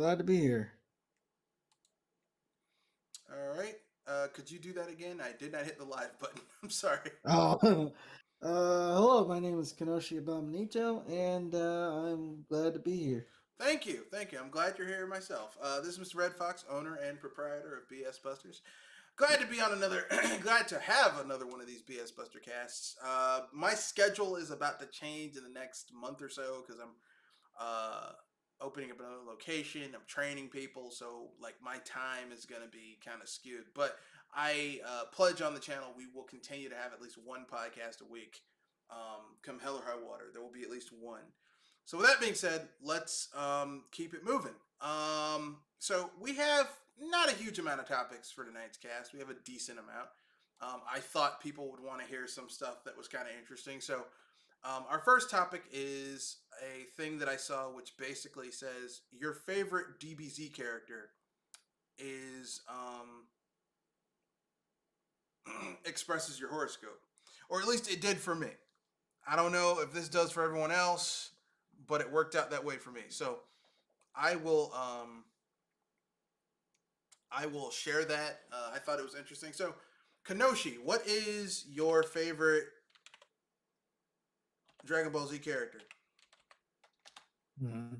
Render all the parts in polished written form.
glad to be here. All right. Could you do that again? I did not hit the live button. I'm sorry. Oh, hello. My name is Kenoshi Abominito, and I'm glad to be here. Thank you. Thank you. I'm glad you're here myself. This is Mr. Red Fox, owner and proprietor of BS Busters. Glad to be on another, glad to have another one of these BS Buster casts. My schedule is about to change in the next month or so because I'm uh, opening up another location. I'm training people, so like my time is going to be kind of skewed. But I pledge on the channel we will continue to have at least one podcast a week. Come hell or high water, there will be at least one. So with that being said, let's keep it moving. So we have not a huge amount of topics for tonight's cast. We have a decent amount. I thought people would want to hear some stuff that was kind of interesting. So our first topic is a thing that I saw, which basically says your favorite DBZ character is expresses your horoscope, or at least it did for me. I don't know if this does for everyone else, but it worked out that way for me. So I will share that. I thought it was interesting. So Kenoshi, what is your favorite Dragon Ball Z character? Hmm.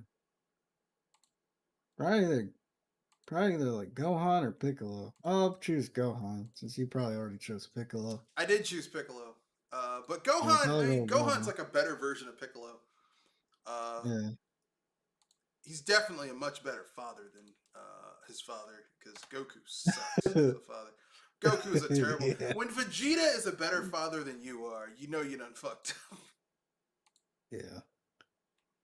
Probably either, probably either like Gohan or Piccolo. I'll choose Gohan since you probably already chose Piccolo. I did choose Piccolo, but Yeah, Gohan. probably I go mean, with Gohan's Gohan. like a better version of Piccolo. Uh, Yeah. he's definitely a much better father than his father because Goku sucks as a father. Goku is a terrible. Yeah. When Vegeta is a better father than you are, you know you done fucked up. Yeah.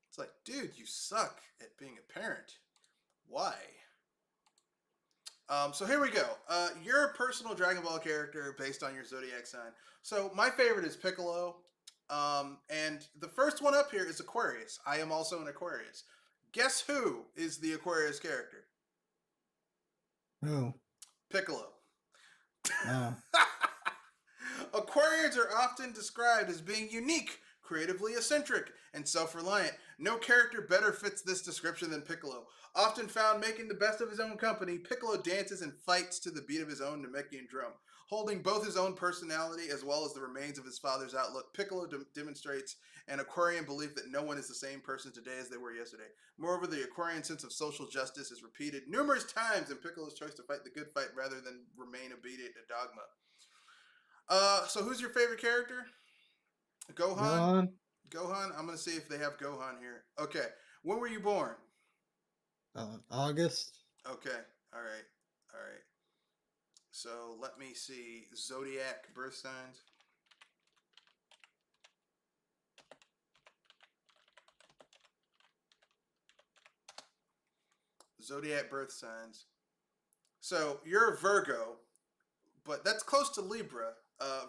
It's like, dude, you suck at being a parent. Why? So here we go. Your personal Dragon Ball character based on your zodiac sign. So my favorite is Piccolo. And the first one up here is Aquarius. I am also an Aquarius. Guess who is the Aquarius character? Oh. Piccolo. Oh. Aquarians are often described as being unique, creatively eccentric, and self reliant. No character better fits this description than Piccolo. Often found making the best of his own company, Piccolo dances and fights to the beat of his own Namekian drum. Holding both his own personality as well as the remains of his father's outlook, Piccolo demonstrates an Aquarian belief that no one is the same person today as they were yesterday. Moreover, the Aquarian sense of social justice is repeated numerous times in Piccolo's choice to fight the good fight rather than remain obedient to dogma. So who's your favorite character? Gohan? Gohan. Gohan? I'm gonna see if they have Gohan here. Okay. When were you born? August. Okay. All right. All right. So let me see. Zodiac birth signs. Zodiac birth signs. So you're a Virgo, but that's close to Libra.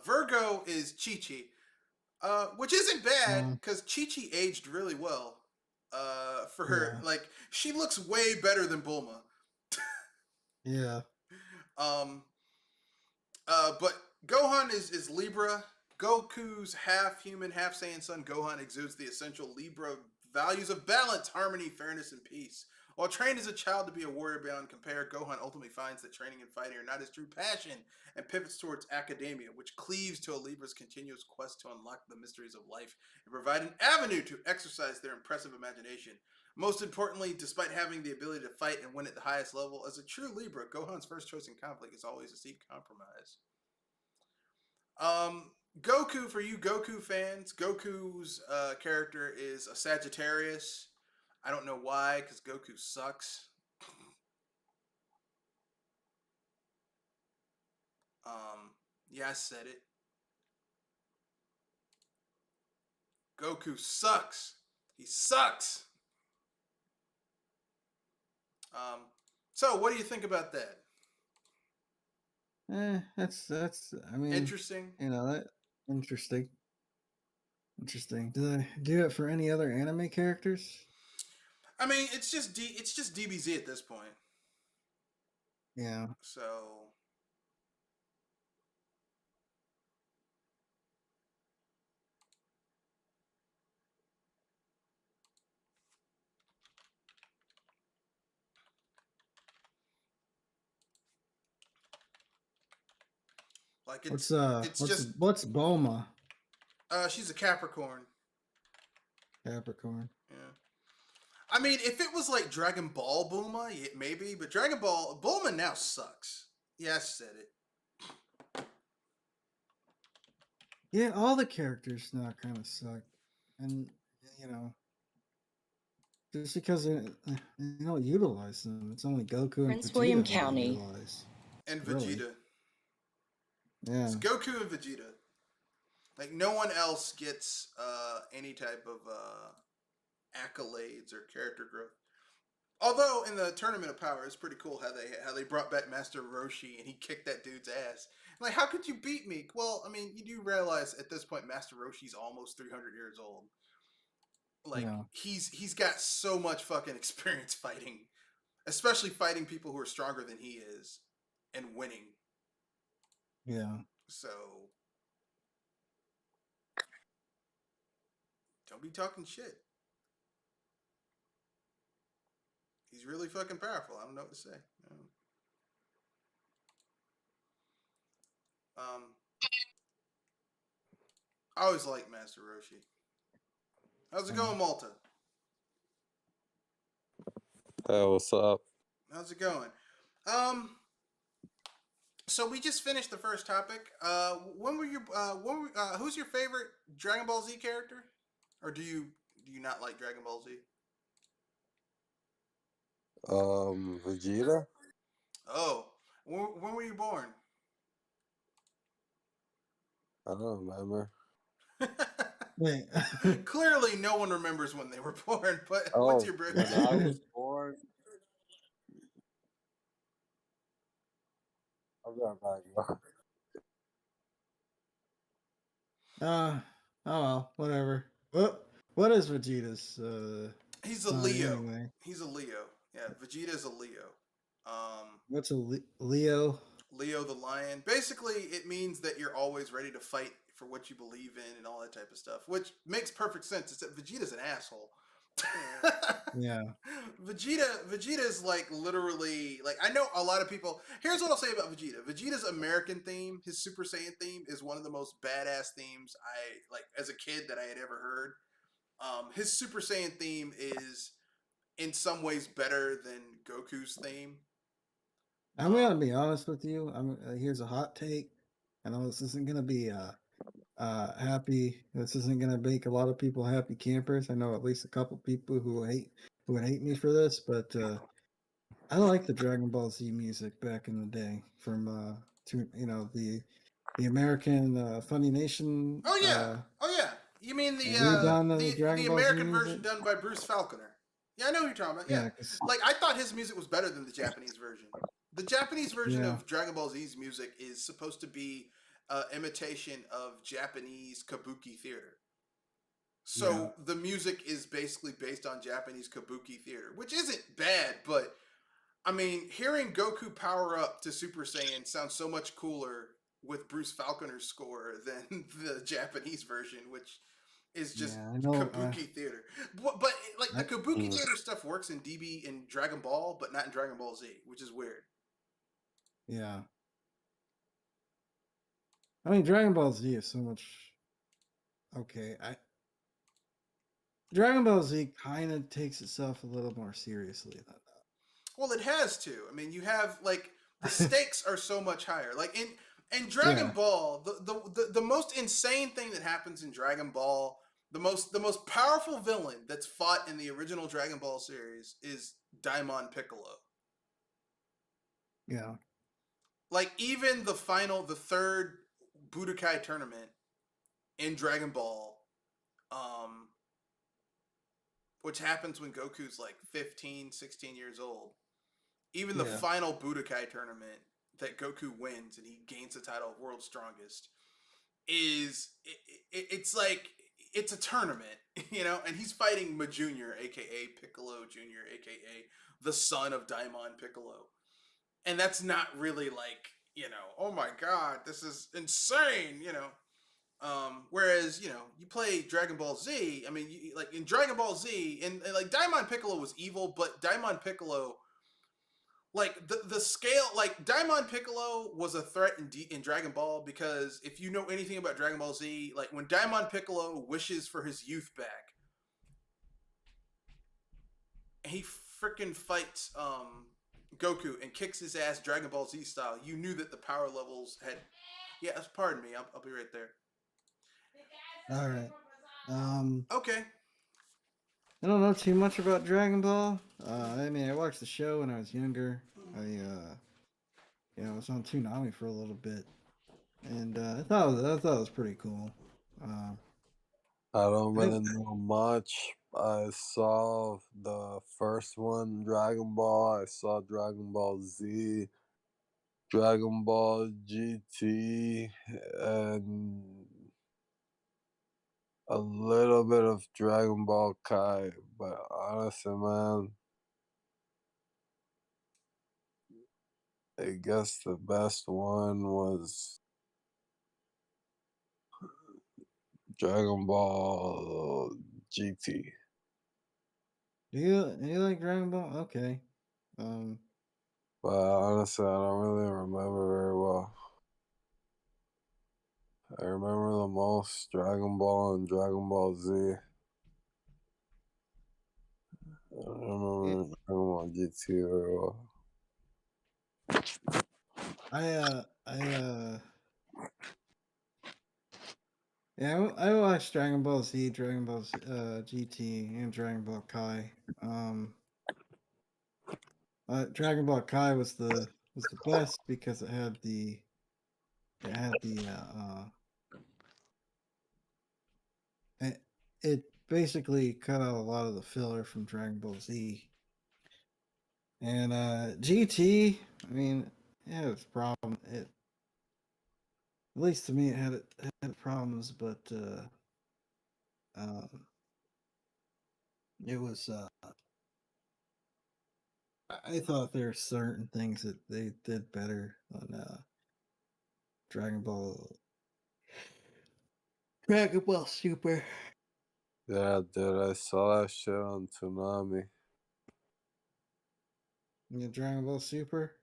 Virgo is Chi Chi, which isn't bad Uh, because Chi Chi aged really well. For her, yeah. like she looks way better than Bulma. Yeah. Um, but Gohan is Libra. Goku's half human, half Saiyan son Gohan exudes the essential Libra values of balance, harmony, fairness, and peace. While trained as a child to be a warrior beyond compare, Gohan ultimately finds that training and fighting are not his true passion and pivots towards academia, which cleaves to a Libra's continuous quest to unlock the mysteries of life and provide an avenue to exercise their impressive imagination. Most importantly, despite having the ability to fight and win at the highest level, as a true Libra, Gohan's first choice in conflict is always to seek compromise. Um, Goku, for you Goku fans, Goku's character is a Sagittarius. I don't know why, because Goku sucks. Yeah, I said it. Goku sucks. He sucks. Um, so what do you think about that? That's. I mean, Interesting. that interesting. Interesting. Do they do it for any other anime characters? I mean, it's just DBZ at this point. Yeah. So Like What's it's just what's Boma? she's a Capricorn. Capricorn. Yeah. I mean, if it was like Dragon Ball Bulma, maybe, but Dragon Ball Bulma now sucks. Yeah, I said it. Yeah, all the characters now kind of suck, and you know, just because they don't utilize them. It's only Goku and Prince William Vegeta who they County. utilize. And Really? Vegeta. It's Yeah. Goku and Vegeta. Like no one else gets any type of accolades or character growth. Although in the Tournament of Power, it's pretty cool how they brought back Master Roshi and he kicked that dude's ass. Like, how could you beat me? Well, I mean, you do realize at this point Master Roshi's almost 300 years old. Like Yeah. he's got so much fucking experience fighting, especially fighting people who are stronger than he is and winning. Yeah. So don't be talking shit. He's really fucking powerful. I don't know what to say. I always liked Master Roshi. How's it going, Malta? Hey, what's up? How's it going? So we just finished the first topic. Who's your favorite Dragon Ball Z character? Or do you not like Dragon Ball Z? Vegeta? Oh, when were you born? I don't remember. Wait. Clearly, no one remembers when they were born. But Oh, what's your when birthday? I was born. I'm not back. Oh well, whatever. What is Vegeta's He's a sign Leo. anyway? He's a Leo. Yeah, Vegeta's a Leo. What's a Leo? Leo the lion. Basically, it means that you're always ready to fight for what you believe in and all that type of stuff, which makes perfect sense. Except Vegeta's an asshole. Yeah. Vegeta's like literally like I know a lot of people. Here's what I'll say about Vegeta. Vegeta's American theme, his Super Saiyan theme, is one of the most badass themes I like as a kid that I had ever heard. His Super Saiyan theme is in some ways better than Goku's theme. I'm gonna be honest with you. Here's a hot take. I know this isn't gonna be happy. This isn't gonna make a lot of people happy campers. I know at least a couple people who would hate me for this, but I like the Dragon Ball Z music back in the day from the American Funny Nation. Oh yeah, oh yeah. You mean redone the the Dragon Ball Z American music? version done by Bruce Falconer? Yeah, I know who you're talking about. Yeah, Yeah, 'cause- like I thought his music was better than the Japanese version. The Japanese version Yeah. of Dragon Ball Z's music is supposed to be imitation of Japanese kabuki theater. So the music is basically based on Japanese kabuki theater, which isn't bad, but I mean, hearing Goku power up to Super Saiyan sounds so much cooler with Bruce Falconer's score than the Japanese version, which is just Yeah, I know, kabuki theater. But like the kabuki theater stuff works in DB in Dragon Ball, but not in Dragon Ball Z, which is weird. Yeah. I mean, Dragon Ball Z is so much. Okay, Dragon Ball Z kind of takes itself a little more seriously than Well, it has to. I mean, you have like the stakes are so much higher. Like in Dragon Ball, the most insane thing that happens in Dragon Ball, the most powerful villain that's fought in the original Dragon Ball series is Daimon Piccolo. Yeah. Like even the third Budokai tournament in Dragon Ball, which happens when Goku's like 15, 16 years old. Even the final Budokai tournament that Goku wins and he gains the title of World's Strongest it's like it's a tournament, and he's fighting Ma Junior, aka Piccolo Junior, aka the son of Daimon Piccolo. And that's not really like, oh my god, this is insane, whereas, you play Dragon Ball Z, I mean, like in Dragon Ball Z, and like Daimon Piccolo was evil, but Daimon Piccolo like the scale, like Daimon Piccolo was a threat in Dragon Ball, because if you know anything about Dragon Ball Z, like when Daimon Piccolo wishes for his youth back, he freaking fights Goku and kicks his ass Dragon Ball Z style. You knew that the power levels had. Yeah, pardon me. I'll be right there. All right. Okay. I don't know too much about Dragon Ball. I mean, I watched the show when I was younger. I was on Toonami for a little bit, and I thought it was pretty cool. Uh, I don't I, really know much. I saw the first one, Dragon Ball. I saw Dragon Ball Z, Dragon Ball GT, and a little bit of Dragon Ball Kai. But honestly, man, I guess the best one was Dragon Ball GT. do you like Dragon Ball? Okay. Um, But honestly, I don't really remember very well. I remember the most Dragon Ball and Dragon Ball Z. I don't yeah, remember Dragon Ball GT very well. I watched Dragon Ball Z, Dragon Ball GT, and Dragon Ball Kai. Dragon Ball Kai was the best because it had the it basically cut out a lot of the filler from Dragon Ball Z. And GT, I mean, yeah, it was a problem. At least to me, it had problems, but um, it was. I thought there were certain things that they did better on Dragon Ball. Dragon Ball Super. Yeah, dude, I saw that shit on Toonami. Yeah, Dragon Ball Super.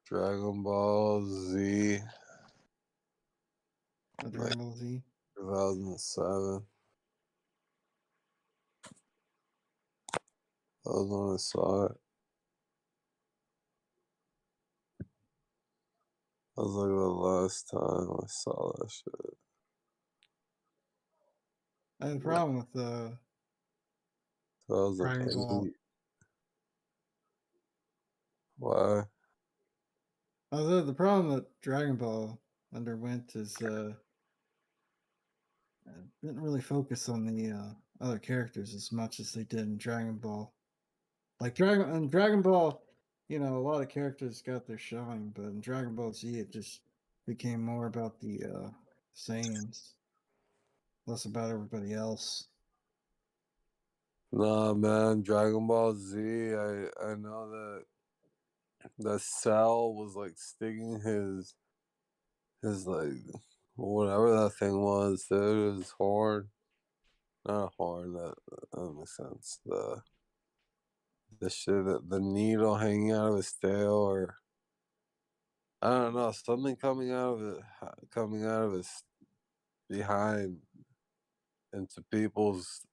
Dragon Ball Z, like Dragon Ball Z. 2007. That was when I saw it. That was like the last time I saw that shit. I had a problem with Dragon Ball. 2008. Why? Although the problem that Dragon Ball underwent is didn't really focus on the other characters as much as they did in Dragon Ball. Like Dragon Ball, a lot of characters got their shine, but in Dragon Ball Z, it just became more about the Saiyans, less about everybody else. Nah, man, Dragon Ball Z, I know that Cell was like sticking his like whatever that thing was, dude, his horn. Not a horn, that makes sense. The shit, the needle hanging out of his tail, or I don't know, something coming out of his behind into people's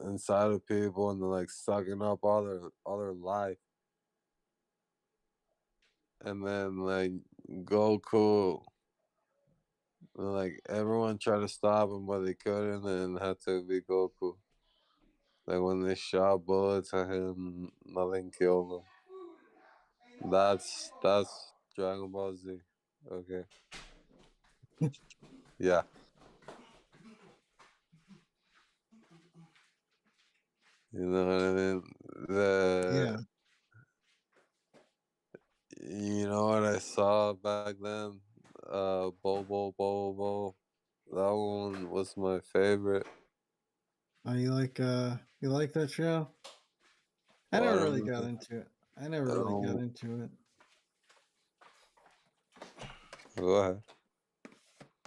inside of people, and then like sucking up all their life, and then like Goku, like everyone tried to stop him, but they couldn't, and had to be Goku. Like when they shot bullets at him, nothing killed him. That's Dragon Ball Z. Okay. Yeah. You know what I mean? Yeah, You know what I saw back then? Bobo. That one was my favorite. you like that show? I never really got Watermelon. into it. I never really got into it. Go ahead.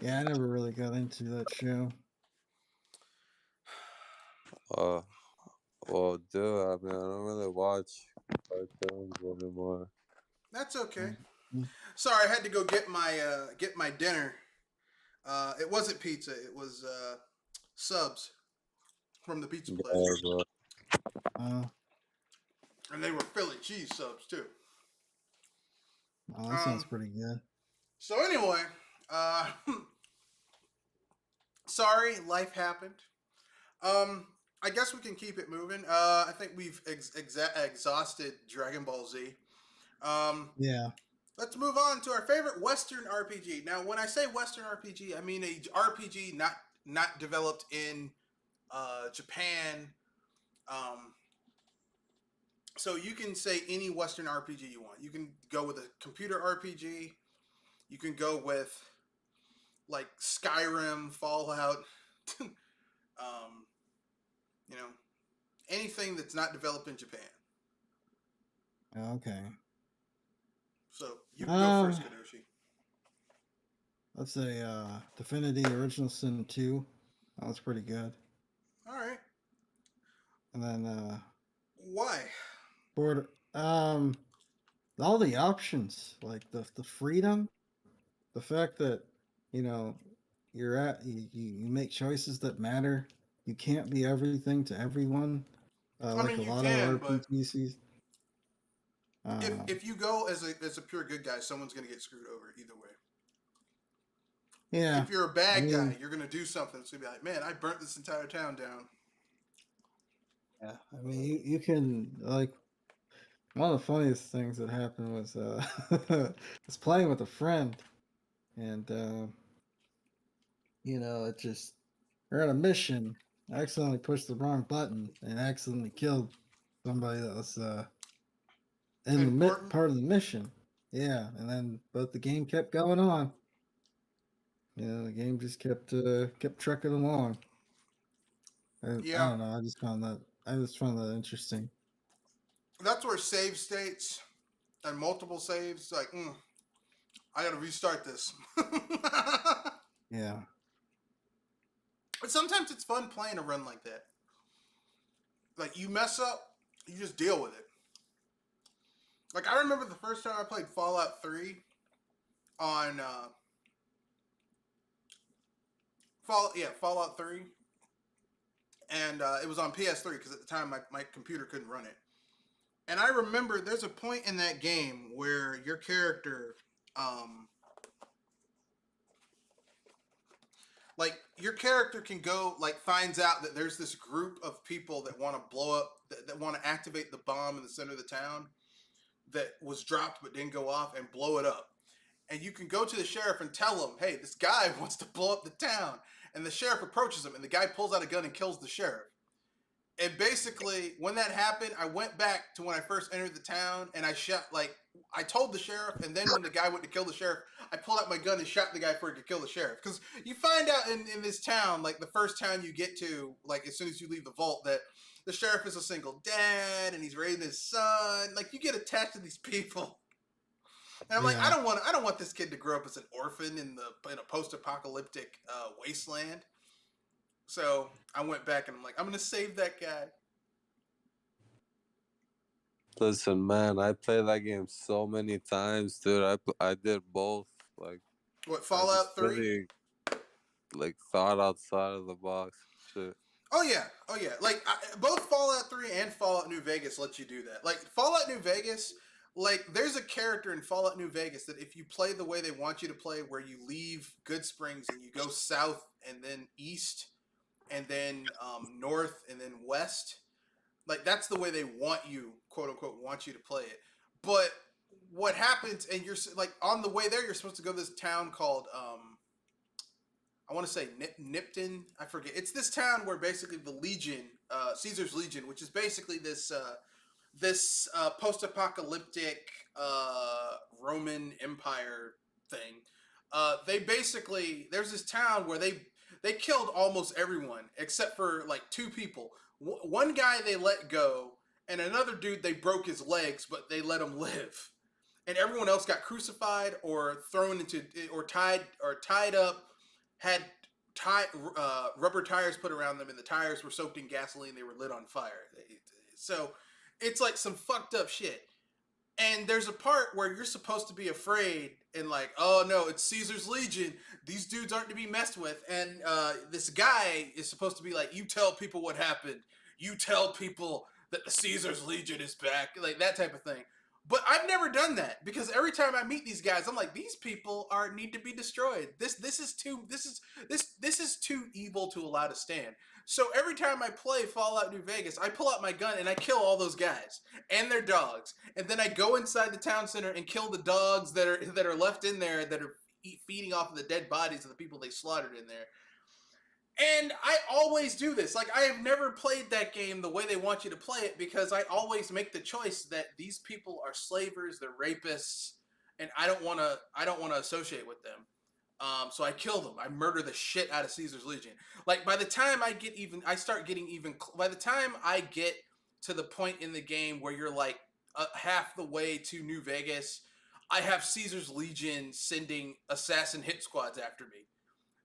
Yeah, I never really got into that show. Uh, well, dude, I mean, I don't really watch cartoons anymore. That's okay. Mm. Sorry, I had to go get my dinner. It wasn't pizza. It was subs from the pizza place, Yeah, bro. Uh, and they were Philly cheese subs too. oh, that sounds Um. pretty good. So anyway, uh, sorry, life happened. Um. I guess we can keep it moving. I think we've exhausted Dragon Ball Z. Um. Yeah. Let's move on to our favorite Western RPG. Now, when I say Western RPG, I mean a RPG not developed in Japan. Um, so you can say any Western RPG you want. You can go with a computer RPG. You can go with like Skyrim, Fallout. um, you know, anything that's not developed in Japan. Okay. So you can go first, Um, Kadoshi. let's say Divinity Original Sin 2. That was pretty good. All right. And then Why? Border all the options, like the freedom, the fact that, you know, you make choices that matter. You can't be everything to everyone. I Like mean, a you lot of can, but RPGs. if you go as a pure good guy, someone's gonna get screwed over either way. Yeah. If you're a I bad guy, mean, you're gonna do something. So you'll be like, man, I burnt this entire town down. yeah. I mean, you can like one of the funniest things that happened was I was playing with a friend, and it just we're on a mission. I accidentally pushed the wrong button and accidentally killed somebody that was in the Important. part of the mission. Yeah, and then but the game kept going on. The game just kept trucking along. I Yeah, don't know. I just found that interesting. that's where save states and multiple saves. Like, I gotta restart this. Yeah. But sometimes it's fun playing a run like that. Like you mess up, you just deal with it. Like I remember the first time I played Fallout 3 on Fallout 3, and it was on PS3 because at the time my computer couldn't run it. And I remember there's a point in that game where your character, like your character can go like finds out that there's this group of people that want to blow up, that want to activate the bomb in the center of the town that was dropped but didn't go off and blow it up. And you can go to the sheriff and tell him, hey, this guy wants to blow up the town. And the sheriff approaches him, and the guy pulls out a gun and kills the sheriff. And basically, when that happened, I went back to when I first entered the town, and I told the sheriff, and then when the guy went to kill the sheriff, I pulled out my gun and shot the guy before he could kill the sheriff. Because you find out in this town, like the first town you get to, like as soon as you leave the vault, that the sheriff is a single dad, and he's raising his son. Like you get attached to these people. And I'm like, Yeah. I don't want this kid to grow up as an orphan in a post-apocalyptic wasteland. So I went back and I'm like, I'm gonna save that guy. Listen, man, I played that game so many times, dude. I did both. Like, What, I just Fallout 3? really like thought outside of the box. Shit. Oh yeah, oh yeah. Like both Fallout 3 and Fallout New Vegas let you do that. Like Fallout New Vegas, like there's a character in Fallout New Vegas that if you play the way they want you to play, where you leave Good Springs and you go south and then east and then north and then west, like that's the way they want you, quote unquote, want you to play it. But what happens, and you're like on the way there, you're supposed to go to this town called I want to say Nipton. I forget. It's this town where basically the Legion, Caesar's Legion, which is basically this post-apocalyptic Roman Empire thing. They basically there's this town where they killed almost everyone except for like two people. One guy they let go, and another dude they broke his legs, but they let him live. And everyone else got crucified or thrown into or tied up, had rubber tires put around them, and the tires were soaked in gasoline. They were lit on fire. So it's like some fucked up shit. And there's a part where you're supposed to be afraid and like, oh no, it's Caesar's Legion. These dudes aren't to be messed with. And this guy is supposed to be like, you tell people what happened. You tell people that the Caesar's Legion is back, like that type of thing. But I've never done that because every time I meet these guys, I'm like, these people need to be destroyed. This is too evil to allow to stand. So every time I play Fallout New Vegas, I pull out my gun and I kill all those guys and their dogs, and then I go inside the town center and kill the dogs that are left in there that are feeding off of the dead bodies of the people they slaughtered in there. And I always do this. Like, I have never played that game the way they want you to play it because I always make the choice that these people are slavers, they're rapists, and I don't want to associate with them. So I kill them. I murder the shit out of Caesar's Legion. Like, by the time I get by the time I get to the point in the game where you're like half the way to New Vegas, I have Caesar's Legion sending assassin hit squads after me.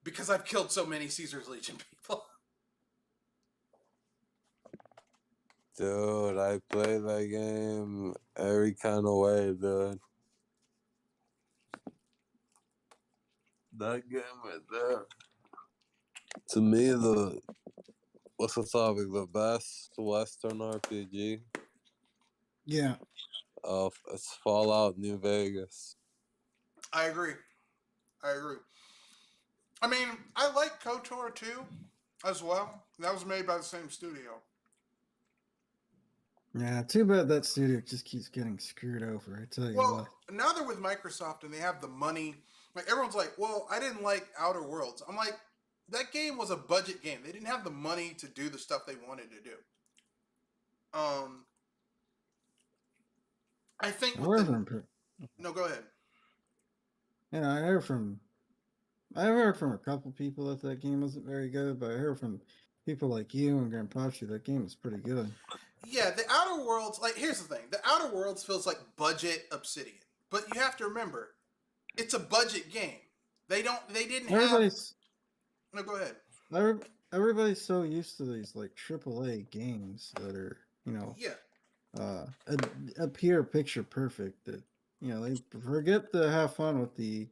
Because I've killed so many Caesar's Legion people. Dude, I play that game every kind of way, dude. That game right there. To me, what's the topic? The best Western RPG Yeah. of it's Fallout New Vegas. I agree. I mean, I like KOTOR 2 as well. That was made by the same studio. Yeah, too bad that studio just keeps getting screwed over. I tell you Well, what. now they're with Microsoft and they have the money. Like, everyone's like, well, I didn't like Outer Worlds. I'm like, that game was a budget game. They didn't have the money to do the stuff they wanted to do. I think with No, go ahead. You know, I heard from a couple people that game wasn't very good, but I heard from people like you and Grandpachi that game was pretty good. Yeah, the Outer Worlds, like, here's the thing. The Outer Worlds feels like budget Obsidian. But you have to remember, it's a budget game. They didn't have... No, go ahead. Everybody's so used to these, like, AAA games that are, you know... Yeah. Appear picture perfect that, you know, they forget to have fun with these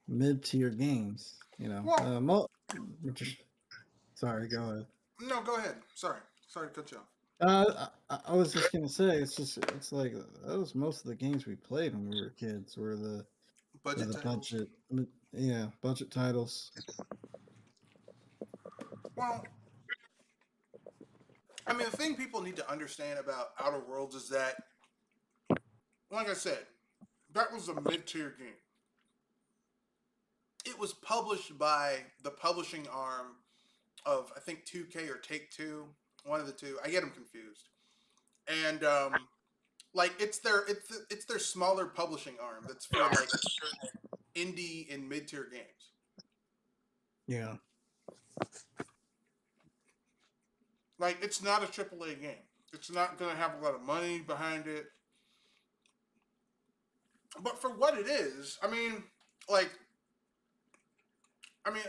mid-tier games, you know. Well... Sorry, go ahead. No, go ahead. Sorry to cut you off. I was just gonna say it's like that was most of the games we played when we were kids were the budget titles. Well, I mean, the thing people need to understand about Outer Worlds is that, like I said, that was a mid-tier game. It was published by the publishing arm of, I think, 2K or Take-Two, one of the two. I get them confused. And like, it's their smaller publishing arm that's for like indie and mid-tier games. Yeah. Like, it's not a AAA game. It's not going to have a lot of money behind it. But for what it is, I mean,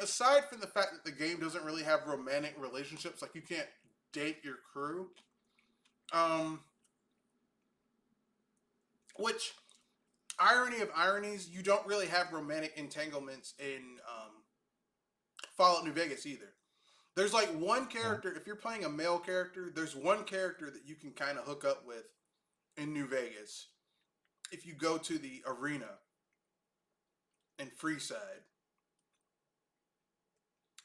aside from the fact that the game doesn't really have romantic relationships, like, you can't date your crew, which, irony of ironies, you don't really have romantic entanglements in Fallout New Vegas either. There's like one character, if you're playing a male character, there's one character that you can kind of hook up with in New Vegas. If you go to the arena in Freeside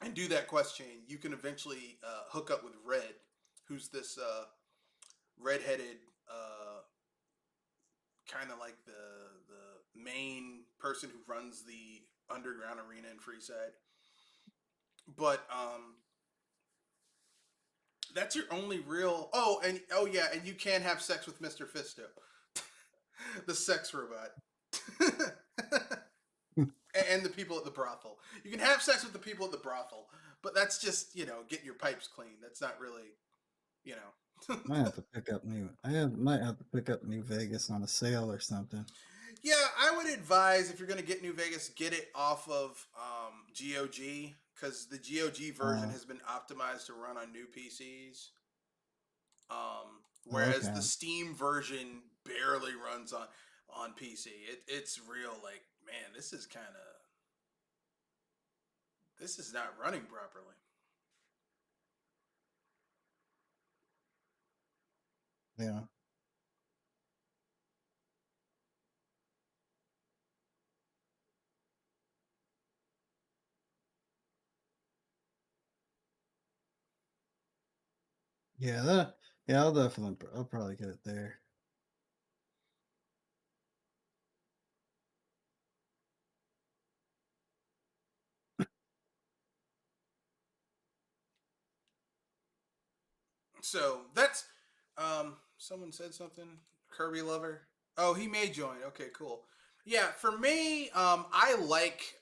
and do that quest chain, you can eventually hook up with Red, who's this redheaded, kind of like the main person who runs the underground arena in Freeside. But that's your only real... and you can have sex with Mr. Fisto. The sex robot. And the people at the brothel. You can have sex with the people at the brothel, but that's just, getting your pipes clean. That's not really, I might have to pick up New Vegas on a sale or something. Yeah, I would advise, if you're going to get New Vegas, get it off of GOG, because the GOG version has been optimized to run on new PCs. whereas Okay. the Steam version barely runs on PC. It's real like, man, this is not running properly. Yeah. Yeah, I'll probably get it there. So that's someone said something. Kirby lover. Oh, he may join. Okay, cool. Yeah, for me, I like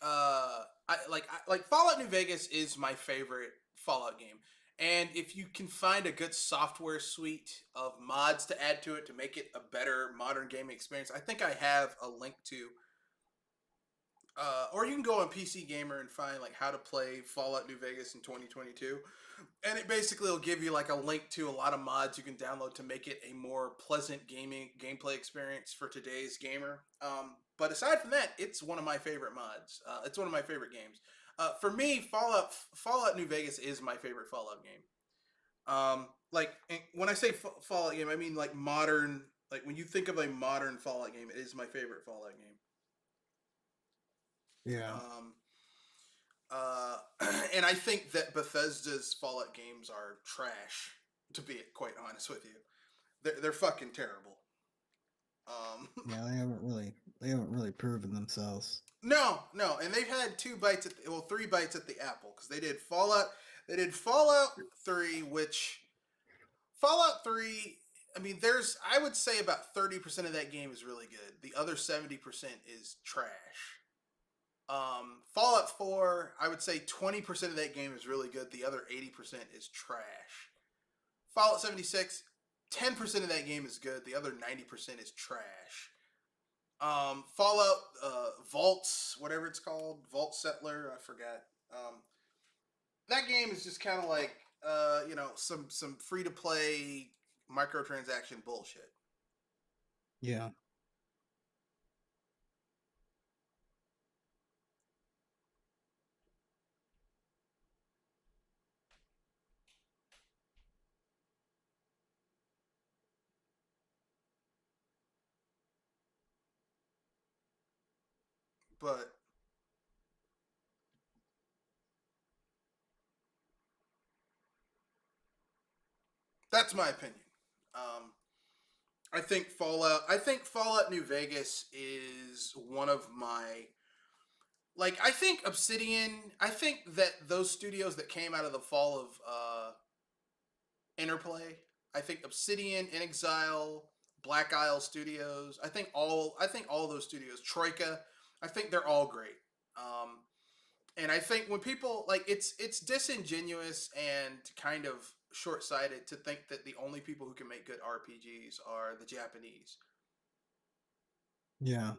Fallout New Vegas is my favorite Fallout game. And if you can find a good software suite of mods to add to it to make it a better modern gaming experience, I think I have a link to or you can go on PC Gamer and find like how to play Fallout New Vegas in 2022, and it basically will give you like a link to a lot of mods you can download to make it a more pleasant gameplay experience for today's gamer. But aside from that, it's one of my favorite mods. It's one of my favorite games. For me, Fallout New Vegas is my favorite Fallout game. Like when I say Fallout game, I mean like modern. Like when you think of a modern Fallout game, it is my favorite Fallout game. Yeah. Um, Uh, and I think that Bethesda's Fallout games are trash. To be quite honest with you, they're fucking terrible. Yeah, they haven't really proven themselves. No, and they've had three bites at the apple because they did Fallout 3, which Fallout 3. I mean, I would say about 30% of that game is really good. The other 70% is trash. Fallout 4, I would say 20% of that game is really good. The other 80% is trash. Fallout 76, 10% of that game is good. The other 90% is trash. Fallout Vaults, whatever it's called, Vault Settler, I forgot. That game is just kind of like some free to play microtransaction bullshit. Yeah. But that's my opinion. Um, I think Fallout New Vegas is one of my I think Obsidian. I think that those studios that came out of the fall of Interplay. I think Obsidian, In Exile, Black Isle Studios. I think all those studios, Troika. I think they're all great. Um, and I think when people it's disingenuous and kind of short sighted to think that the only people who can make good RPGs are the Japanese, Yeah.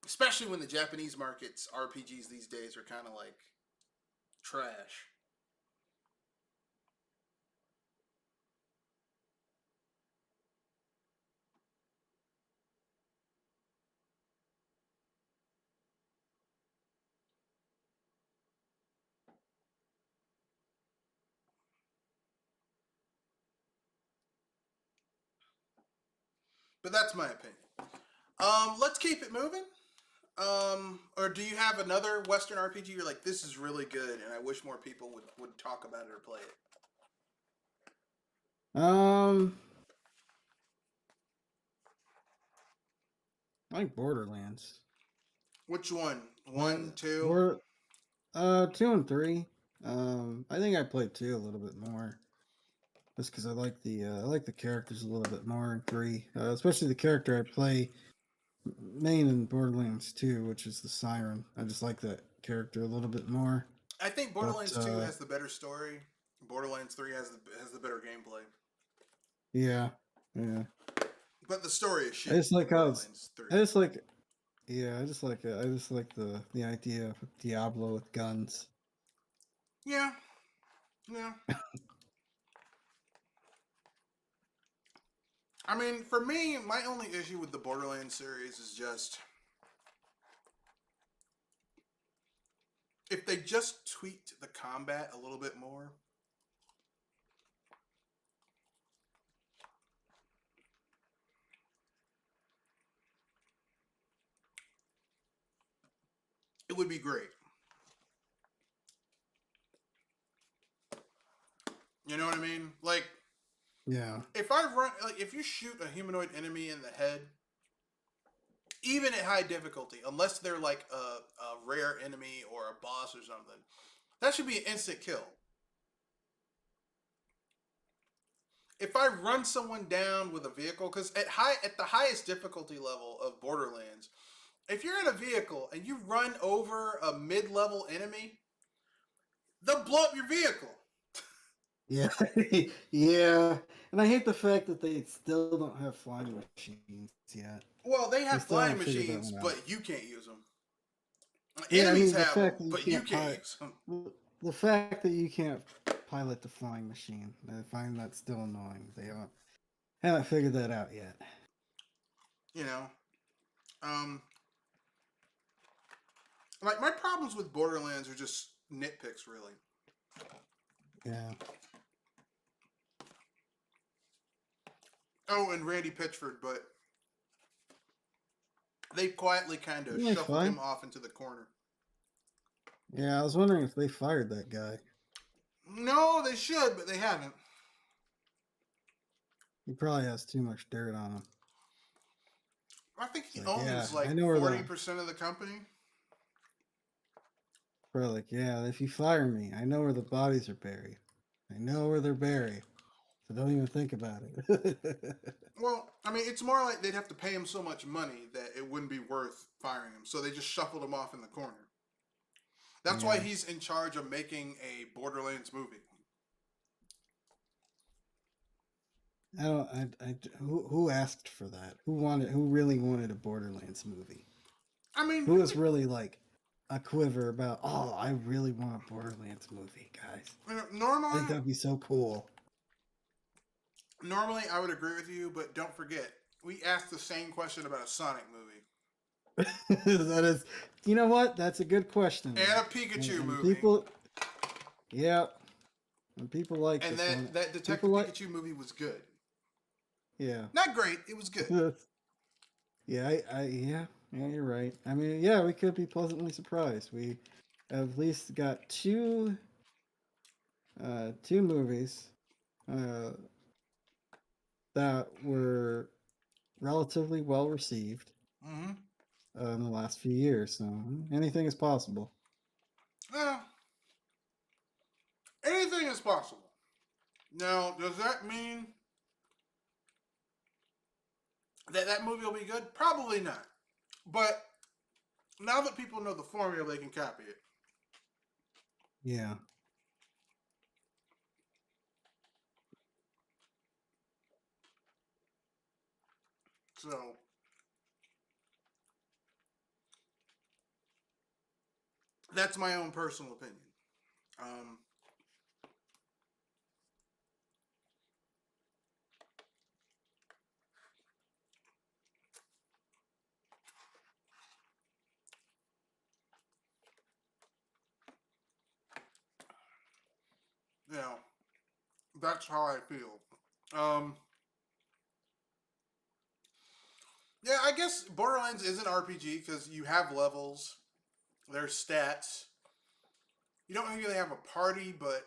especially when the Japanese markets RPGs these days are kind of like trash. But that's my opinion. Let's keep it moving. Or do you have another Western RPG you're like, this is really good, and I wish more people would talk about it or play it? Um, I like Borderlands. Which one? Uh, One, two? Bor- 2 and 3. I think I played 2 a little bit more, just because I like the characters a little bit more in 3, especially the character I play main in Borderlands 2, which is the Siren. I just like that character a little bit more. I think But Borderlands 2 has the better story. Borderlands 3 has the better gameplay. yeah, yeah. But the story is I shit just in like how it's. Borderlands 3. I just like. Yeah, I just like it. I just like the idea of Diablo with guns. Yeah. Yeah. I mean, for me, my only issue with the Borderlands series is just if they just tweaked the combat a little bit more. It would be great. You know what I mean? Like, Yeah. if you shoot a humanoid enemy in the head, even at high difficulty, unless they're like a rare enemy or a boss or something, that should be an instant kill. If I run someone down with a vehicle, because at the highest difficulty level of Borderlands, if you're in a vehicle and you run over a mid-level enemy, they'll blow up your vehicle. Yeah. Yeah. And I hate the fact that they still don't have flying machines yet. Well, they They have still flying haven't figured that machines, one but out. you can't use them. Yeah, I Enemies mean the have them, fact that you but you can't can't pilot use them. the fact that you can't pilot the flying machine, I find that still annoying. They haven't figured that out yet. You know, like my problems with Borderlands are just nitpicks, really. Yeah. Oh, and Randy Pitchford, but they quietly kind of Isn't he shuffled fine? him off into the corner. Yeah, I was wondering if they fired that guy. No, they should, but they haven't. He probably has too much dirt on him. I think he It's like, yeah, owns like I know where 40% of the company. Probably like, yeah, if you fire me, I know where the bodies are buried. I know where they're buried. So don't even think about it. Well, I mean, it's more like they'd have to pay him so much money that it wouldn't be worth firing him. So they just shuffled him off in the corner. That's why Yeah. he's in charge of making a Borderlands movie. I don't. Who asked for that? Who really wanted a Borderlands movie? I mean, Who was really like a quiver about? Oh, I really want a Borderlands movie, guys. I think normally that'd be so cool. I would agree with you, but don't forget, we asked the same question about a Sonic movie. That is, you know what? That's a good question. And a Pikachu And movie. People, yeah, and people like And this one. that Detective Pikachu movie was good. Yeah. Not great, it was good. Yeah, yeah, you're right. I mean, yeah, we could be pleasantly surprised. We at least got two movies that were relatively well received in the last few years. So anything is possible. Well, anything is possible. Now, does that mean that movie will be good? Probably not. But now that people know the formula, they can copy it. Yeah. So, that's my own personal opinion. You know, that's how I feel. Yeah, I guess Borderlands is an RPG because you have levels, there's stats. You don't really have a party, but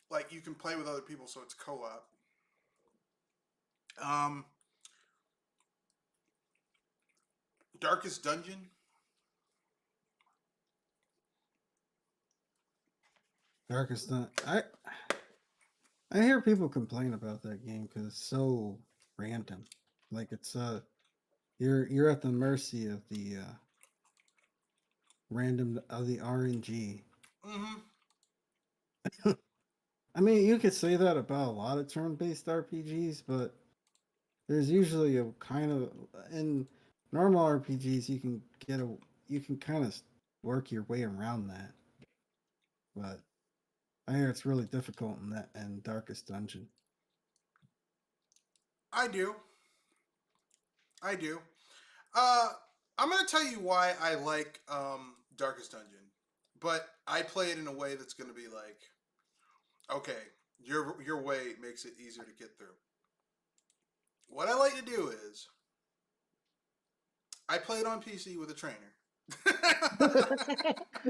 like you can play with other people, so it's co-op. Um, Darkest Dungeon. Darkest Dungeon. I hear people complain about that game because it's so random. Like it's you're at the mercy of the RNG. I mean, you could say that about a lot of turn-based RPGs, but there's usually a kind of in normal RPGs you can kind of work your way around that. But I hear it's really difficult in Darkest Dungeon. I do. I do. I'm gonna tell you why I like Darkest Dungeon, but I play it in a way that's gonna be like, okay, your way makes it easier to get through. What I like to do is I play it on PC with a trainer.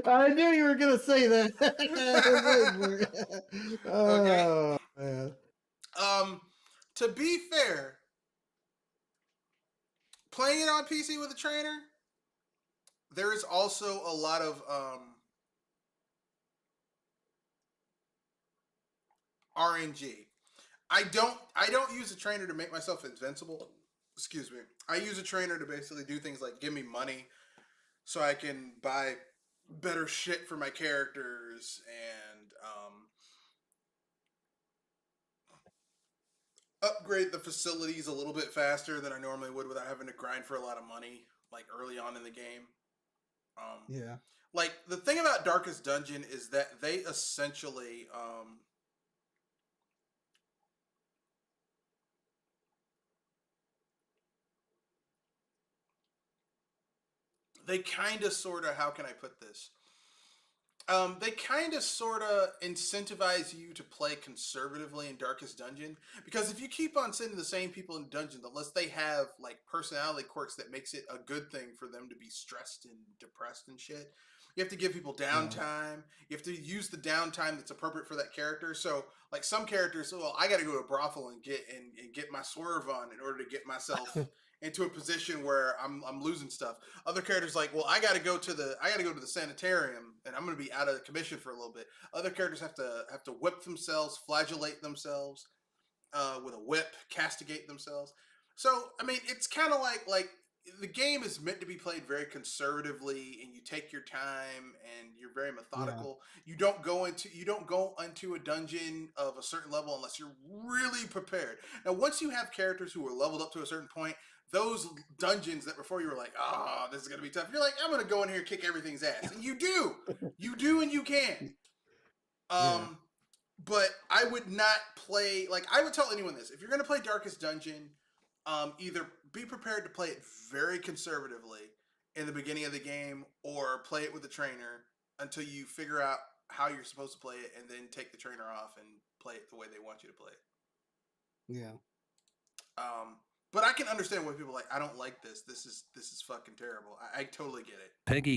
I knew you were gonna say that. I was waiting for it. Okay. Oh man. Um, to be fair, playing it on PC with a trainer, there is also a lot of RNG. I don't use a trainer to make myself invincible. Excuse me. I use a trainer to basically do things like give me money so I can buy better shit for my characters and upgrade the facilities a little bit faster than I normally would without having to grind for a lot of money like early on in the game. Um, Yeah. like the thing about Darkest Dungeon is that they essentially they kind of sort of, how can I put this? They kind of sort of incentivize you to play conservatively in Darkest Dungeon, because if you keep on sending the same people in dungeons, unless they have like personality quirks that makes it a good thing for them to be stressed and depressed and shit, you have to give people Yeah. downtime. You have to use the downtime that's appropriate for that character. So like some characters, well, I got to go to a brothel and get my swerve on in order to get myself into a position where I'm losing stuff. Other characters like, well, I got to go to the sanitarium, and I'm going to be out of commission for a little bit. Other characters have to whip themselves, flagellate themselves with a whip, castigate themselves. So I mean, it's kind of like the game is meant to be played very conservatively, and you take your time and you're very Yeah. methodical. You don't go into a dungeon of a certain level unless you're really prepared. Now, once you have characters who are leveled up to a certain point, those dungeons that before you were like, oh, this is gonna be tough. You're like, I'm gonna go in here and kick everything's ass, and you do, and you can. Yeah. Um, but I would not play, like, I would tell anyone this: if you're gonna play Darkest Dungeon, either be prepared to play it very conservatively in the beginning of the game, or play it with a trainer until you figure out how you're supposed to play it, and then take the trainer off and play it the way they want you to play it. Yeah. Um, but I can understand why people are like, I don't like this. This is fucking terrible. I totally get it. Peggy.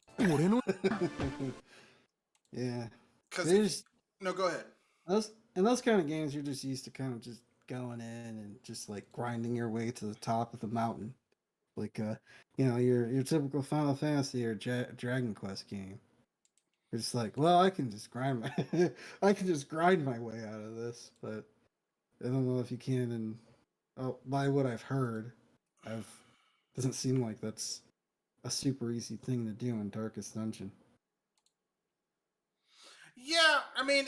Yeah. Because There's no, go ahead. those kind of games, you're just used to kind of just going in and just like grinding your way to the top of the mountain, like your typical Final Fantasy or Dragon Quest game. It's like, well, I can just grind my I can just grind my way out of this, but I don't know if you can. And by what I've heard, I've doesn't seem like that's a super easy thing to do in Darkest Dungeon. Yeah, I mean,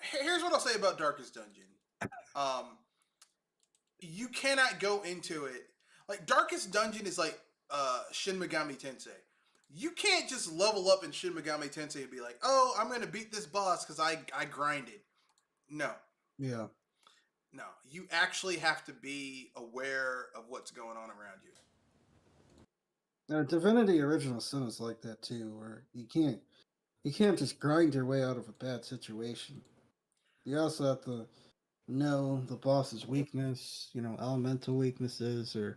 here's what I'll say about Darkest Dungeon. You cannot go into it like Darkest Dungeon is like Shin Megami Tensei. You can't just level up in Shin Megami Tensei and be like, oh, I'm gonna beat this boss because I grinded. No, Yeah. no, you actually have to be aware of what's going on around you. Divinity Original Sin is like that too, where you can't just grind your way out of a bad situation. You also have to know the boss's weakness, elemental weaknesses, or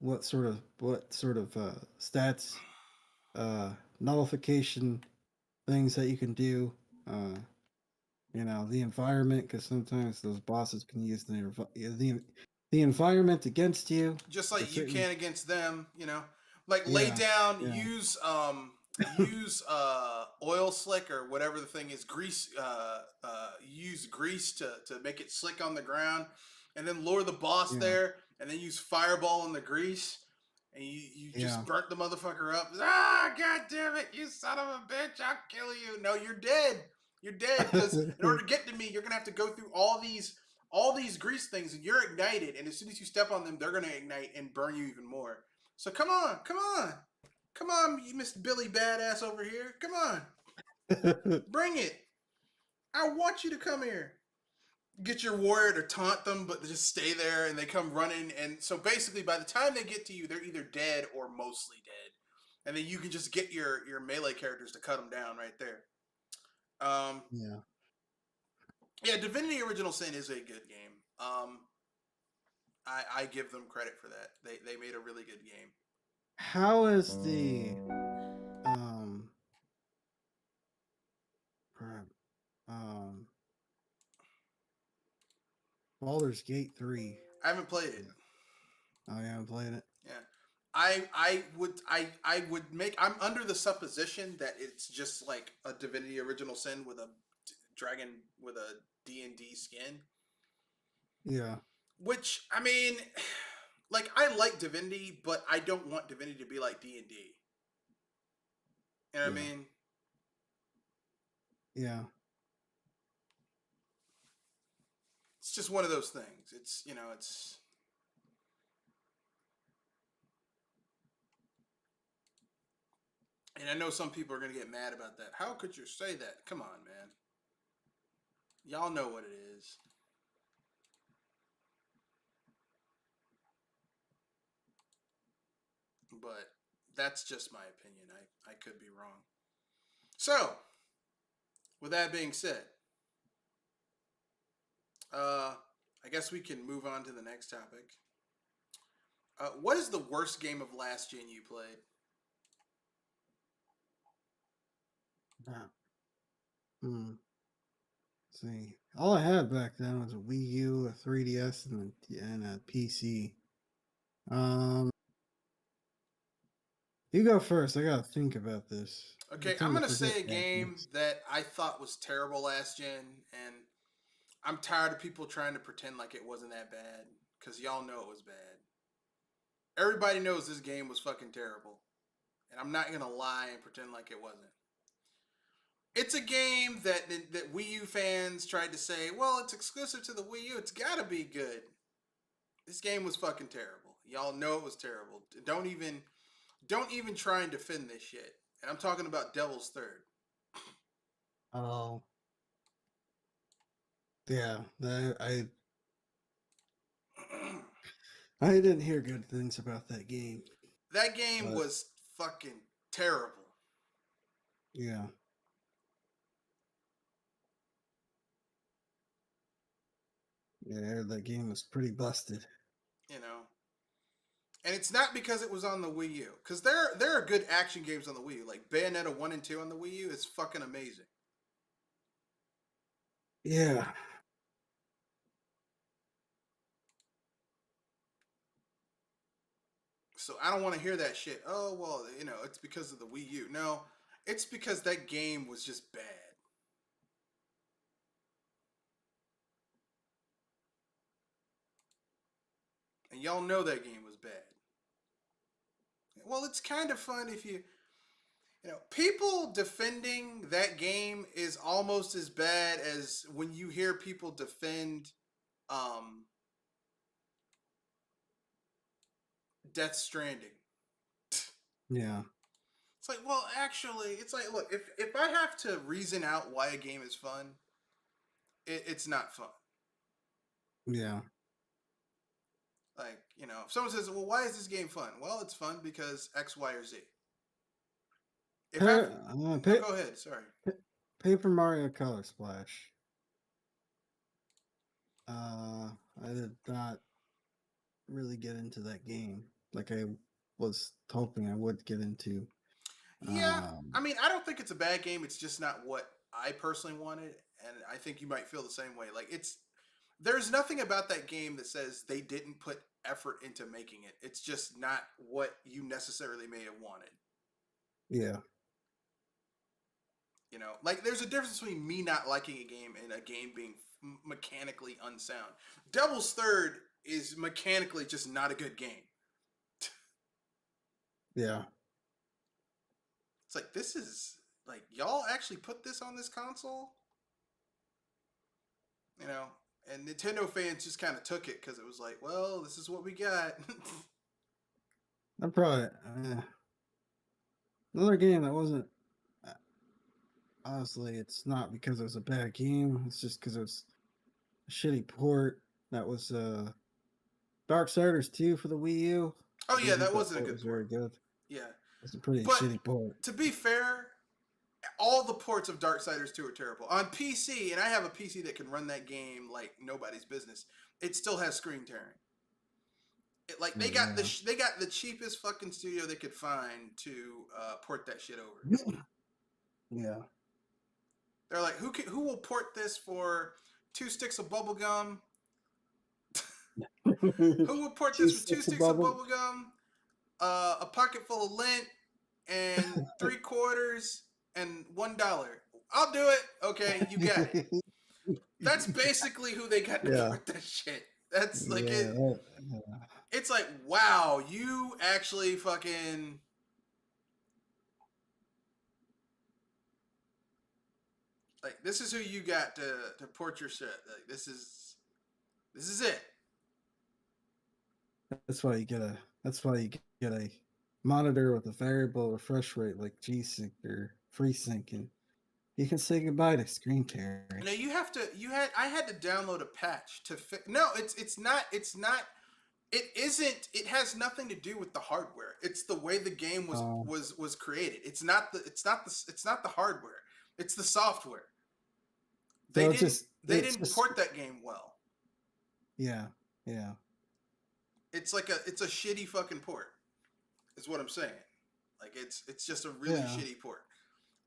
what sort of stats, nullification things that you can do. The environment, because sometimes those bosses can use the environment against you. Just like you Certain, can against them, like lay yeah, down, yeah, use oil slick or whatever the thing is, grease, use grease to make it slick on the ground, and then lure the boss yeah, there, and then use fireball in the grease, and you yeah. just burnt the motherfucker up. Ah, god damn it, you son of a bitch, I'll kill you. No, you're dead. You're dead, because in order to get to me, you're gonna have to go through all these grease things, and you're ignited, and as soon as you step on them, they're gonna ignite and burn you even more. So come on, you Mr. Billy Badass over here. Come on, bring it. I want you to come here. get your warrior to taunt them, but just stay there, and they come running. And so basically, by the time they get to you, they're either dead or mostly dead. And then you can just get your melee characters to cut them down right there. Yeah. Yeah, Divinity Original Sin is a good game. I give them credit for that. They made a really good game. How is the um crap, um Baldur's Gate 3? I haven't played it. Oh, you haven't played it? Yeah. I would make I'm under the supposition that it's just like a Divinity Original Sin with a dragon with a D&D skin. Yeah. Which I mean, like I like Divinity, but I don't want Divinity to be like D&D. You know what I Yeah. mean? Yeah. It's just one of those things. It's, you know, it's and I know some people are going to get mad about that. How could you say that? Come on, man. Y'all know what it is. But that's just my opinion. I could be wrong. So, with that being said, I guess we can move on to the next topic. What is the worst game of last gen you played? Hmm. See, all I had back then was a Wii U, a 3DS, and a PC. You go first. I gotta think about this. I Okay, I'm tend to gonna forget say a bad game things. that I thought was terrible last gen, and I'm tired of people trying to pretend like it wasn't that bad, because y'all know it was bad. Everybody knows this game was fucking terrible, and I'm not gonna lie and pretend like it wasn't. It's a game that Wii U fans tried to say, well, it's exclusive to the Wii U. It's gotta be good. This game was fucking terrible. Y'all know it was terrible. Don't even try and defend this shit. And I'm talking about Devil's Third. Oh, yeah. I didn't hear good things about that game, That game but was fucking terrible. yeah, yeah. I heard that game was pretty busted. You know, and it's not because it was on the Wii U. Because there are good action games on the Wii U, like Bayonetta 1 and 2 on the Wii U. It's fucking amazing. Yeah, So I don't want to hear that shit. Oh well, you know, it's because of the Wii U. No, it's because that game was just bad. And y'all know that game was bad. Well, it's kind of fun if you know, people defending that game is almost as bad as when you hear people defend um Death Stranding. yeah, It's like, well, actually, it's like, look, if I have to reason out why a game is fun, it's not fun. yeah. Like, you know, if someone says, well, why is this game fun? Well, it's fun because X, Y, or Z. If I have, no, go ahead. Sorry. Paper Mario Color Splash. I did not really get into that game like I was hoping I would get into. Yeah, I Um, mean, I don't think it's a bad game. It's just not what I personally wanted, and I think you might feel the same way. Like, there's nothing about that game that says they didn't put effort into making it. It's just not what you necessarily may have wanted. yeah, You know, like there's a difference between me not liking a game and a game being mechanically unsound. Devil's Third is mechanically just not a good game. yeah. It's like this is like y'all actually put this on this console, you know, and Nintendo fans just kind of took it because it was like, well, this is what we got. I probably another game that wasn't. Honestly, it's not because it was a bad game. It's just because it was shitty port. That was Darksiders 2 for the Wii U. Oh I yeah, don't think that that wasn't a port good was very port. good. Yeah, It's a pretty but shitty port. to be fair, all the ports of Darksiders 2 are terrible on PC, and I have a PC that can run that game like nobody's business. It still has screen tearing. Like Oh, yeah. they got the cheapest fucking studio they could find to port that shit over. Yeah. They're like, who will port this for 2 sticks of bubble gum? Who will port this for 2 sticks of bubble gum, a pocket full of lint, and 3/4 and $1? I'll do it. Okay, you got it. That's basically who they got to Yeah. port that shit. That's like Yeah. it's like, wow, you actually fucking like this is who you got to port your shit. Like this is it. That's why you get a monitor with a variable refresh rate like G-Sync or FreeSync, and you can say goodbye to screen tearing. No, I had to download a patch to fix. No, it's not. It isn't. It has nothing to do with the hardware. It's the way the game was created. It's not the hardware. It's the software. They didn't port that game well. Yeah. It's like it's a shitty fucking port. Is what I'm saying. Like it's just a really shitty port.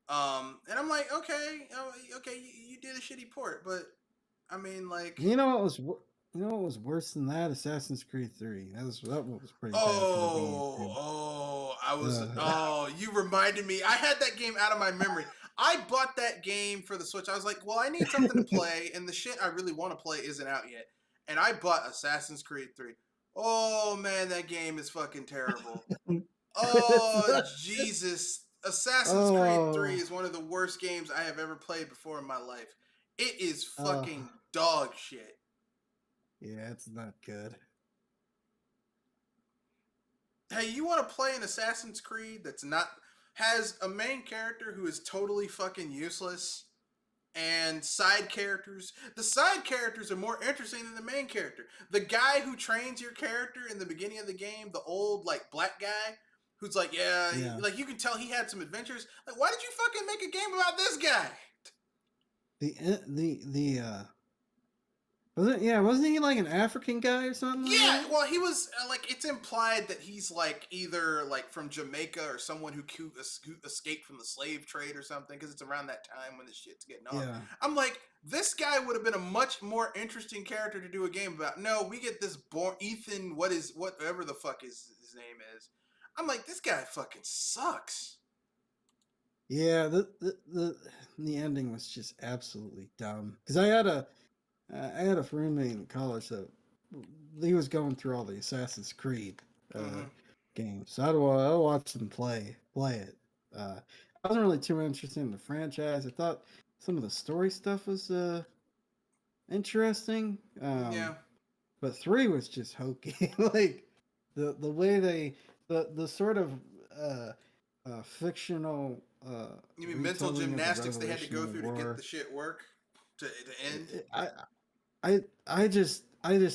And I'm like, okay, you did a shitty port, but I mean, like, you know what was worse than that? Assassin's Creed 3. That was pretty bad. You reminded me. I had that game out of my memory. I bought that game for the Switch. I was like, well, I need something to play, and the shit I really want to play isn't out yet. And I bought Assassin's Creed 3. Oh man, that game is fucking terrible. Oh Jesus. Assassin's Creed 3 is one of the worst games I have ever played before in my life. It is fucking dog shit. Yeah, it's not good. Hey, you want to play an Assassin's Creed has a main character who is totally fucking useless and side characters? The side characters are more interesting than the main character. The guy who trains your character in the beginning of the game, the old like black guy, who's like, like you can tell he had some adventures. Like, why did you fucking make a game about this guy? Wasn't he like an African guy or something? Yeah, well, he was like, it's implied that he's like either like from Jamaica or someone who escaped from the slave trade or something, because it's around that time when this shit's getting on. Yeah. I'm like, this guy would have been a much more interesting character to do a game about. No, we get this Ethan, whatever the fuck his name is. I'm like, this guy fucking sucks. Yeah, the ending was just absolutely dumb. Because I had a roommate in college that he was going through all the Assassin's Creed games. So I watched him play it. I wasn't really too interested in the franchise. I thought some of the story stuff was interesting. But 3 was just hokey. Like the way the sort of fictional you mean mental gymnastics they had to go through to get the shit work to end? I just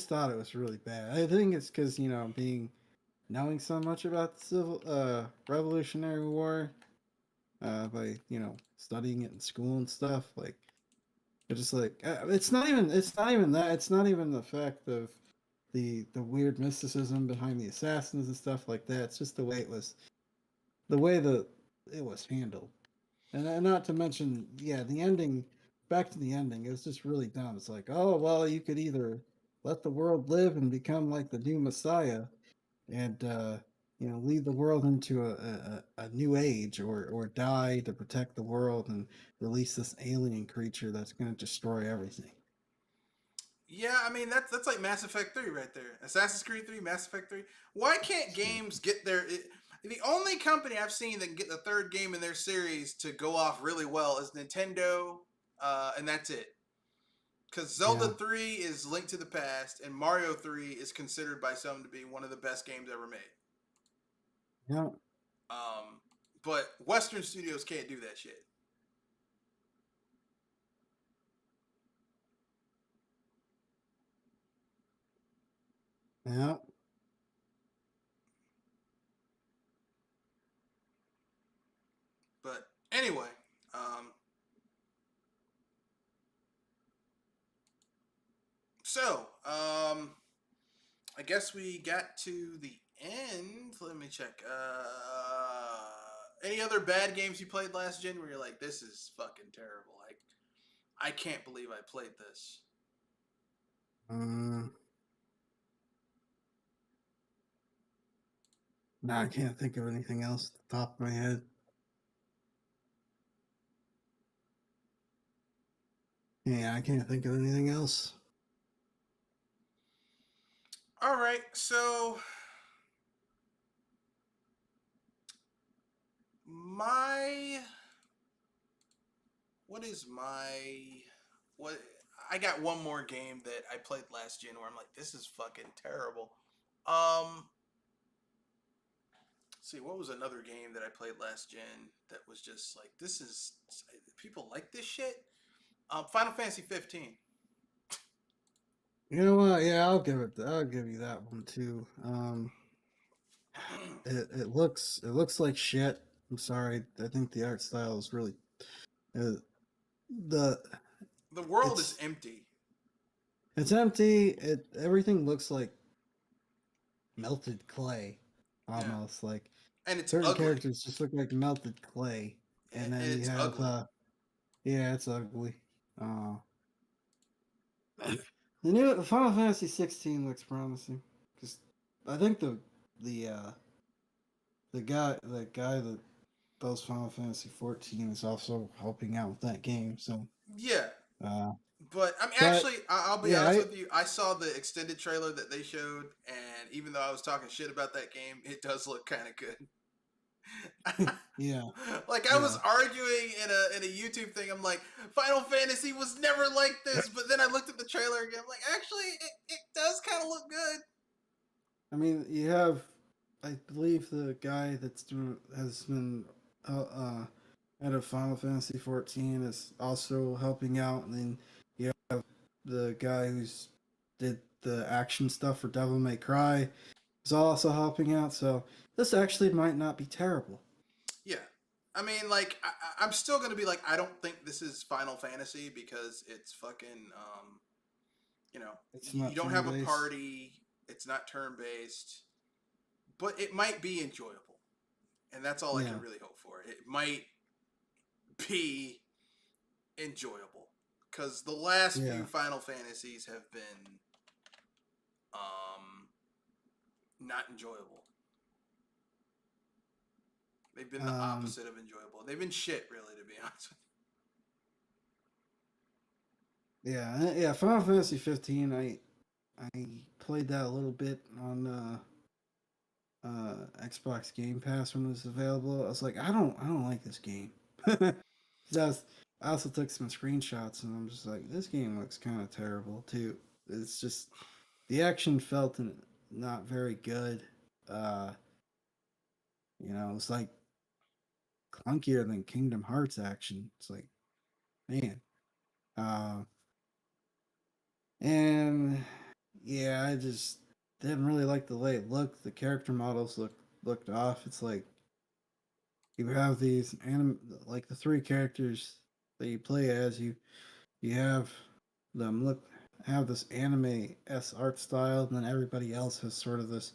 thought it was really bad. I think it's because knowing so much about the Revolutionary War by studying it in school and stuff, like it's just like it's not even that. It's not even the fact of the weird mysticism behind the assassins and stuff like that. It's just the way it was handled, and not to mention the ending. Back to the ending, it was just really dumb. It's like, oh well, you could either let the world live and become like the new Messiah, and lead the world into a new age, or die to protect the world and release this alien creature that's going to destroy everything. Yeah, I mean that's like Mass Effect 3 right there. Assassin's Creed 3, Mass Effect 3. Why can't games get their? The only company I've seen that can get the third game in their series to go off really well is Nintendo, and that's it. Because Zelda 3 is Link to the Past, and Mario 3 is considered by some to be one of the best games ever made. Yeah. But Western studios can't do that shit. Yeah. But anyway, um, so I guess we got to the end. Let me check. Any other bad games you played last gen where you're like, this is fucking terrible? Like, I can't believe I played this. No, I can't think of anything else at the top of my head. Yeah, I can't think of anything else. All right, so my what is my what I got one more game that I played last gen where I'm like, this is fucking terrible. Um, see, what was another game that I played last gen that was just like, this is people like this shit? Final Fantasy 15. You know what? Yeah, I'll give it. I'll give you that one too. It looks like shit. I'm sorry. I think the art style is really uh, the The world is it's empty. it's empty. Everything looks like melted clay, Yeah, almost like and it's certain ugly. characters just look like melted clay. And And then you it's have ugly. yeah, it's ugly. Uh, the new Final Fantasy 16 looks promising because I think the the guy that does Final Fantasy 14 is also helping out with that game. So, Yeah, uh, but I mean, but actually, I'll be yeah, honest with you. I saw the extended trailer that they showed, and even though I was talking shit about that game, it does look kind of good. yeah, Like I was yeah. arguing in a YouTube thing. I'm like, Final Fantasy was never like this, but then I looked at the trailer again. I'm like, actually, it does kind of look good. I mean, you have, I believe the guy that's doing has been out of Final Fantasy 14 is also helping out, and then you have the guy who's did the action stuff for Devil May Cry is also helping out. So this actually might not be terrible. Yeah, I mean, like I'm still gonna be like, I don't think this is Final Fantasy because it's fucking you know, It's you not don't turn have a based. party. It's not turn based, but it might be enjoyable, and that's all I can Yeah. really hope for. It might be enjoyable because the last few Yeah. Final Fantasies have been um not enjoyable. They've been the Um. opposite of enjoyable. They've been shit, really, to be honest with Yeah. Yeah. Final Fantasy 15. I played that a little bit on Xbox Game Pass when it was available. I was like, I don't like this game. 'Cause I also took some screenshots and I'm just like, this game looks kind of terrible too. It's just the action felt not very good. Uh, it's like clunkier than Kingdom Hearts action. It's like, man. Uh, and yeah, I just didn't really like the way it looked. The character models looked off. It's like you have these like the three characters that you play as. You have them have this anime s art style, and then everybody else has sort of this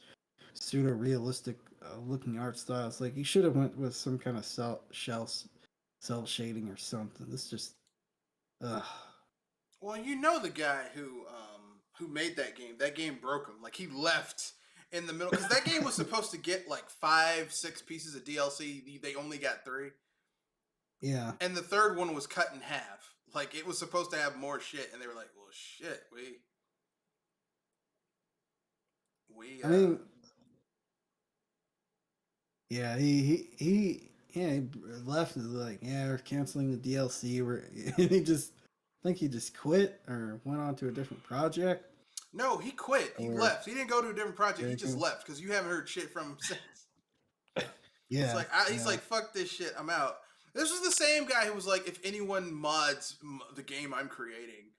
pseudo realistic looking art style. It's like you should have went with some kind of cell shading or something. This just ugh. you. Well, you know the guy who made that game. That game broke him. Like he left in the middle because that game was supposed to get like 5, 6 pieces of DLC. They only got 3, Yeah. and the third one was cut in half. Like it was supposed to have more shit, and they were like, "Well, shit, we I mean, yeah, he left like, yeah, we're canceling the DLC. And I think he just quit or went on to a different project No, he quit. He or left. He didn't go to a different project. He just anything. left because you haven't heard shit from him since. He's Yeah, like, he's yeah, like, fuck this shit. I'm out. This was the same guy who was like, if anyone mods the game I'm creating,